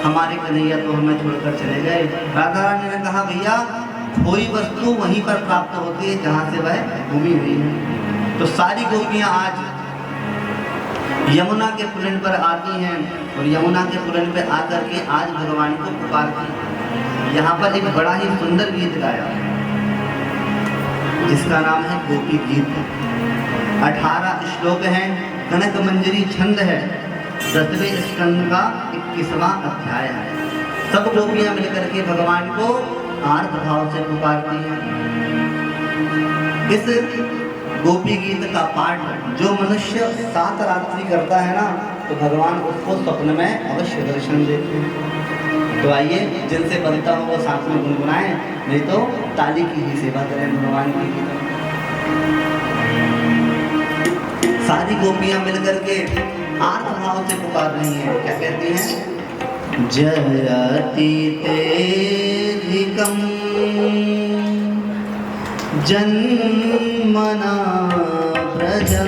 हमारे कन्हैया तो हमें छोड़कर चले गए। राधा रानी ने कहा भैया कोई वस्तु वहीं पर प्राप्त होती है जहाँ से वह घूमी हुई है। तो सारी गोपियाँ आज यमुना के पुलिन पर आती हैं और यमुना के पुलिन पर आकर के आज भगवान को पुकारती हैं। यहाँ पर एक बड़ा ही सुंदर गीत गाया जिसका नाम है गोपी गीत। 18 श्लोक हैं, कनक मंजरी छंद है, 10वें स्कंद का 21वां अध्याय है। सब गोपियां मिलकर के भगवान को आर्त भाव से पुकारती हैं। इस गोपी गीत का पाठ जो मनुष्य 7 रात्रि करता है ना, तो भगवान उसको स्वप्न में अवश्य दर्शन देते हैं। तो आइए जिनसे बनता हो वो साथ में गुनगुनाएं, नहीं तो ताली की ही सेवा करें भगवान की। सारी गोपियां मिलकर के आर्त भाव से पुकार रही हैं। क्या कहती हैं? जयति तेधिकं जन्मना प्रजा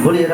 बोलिए।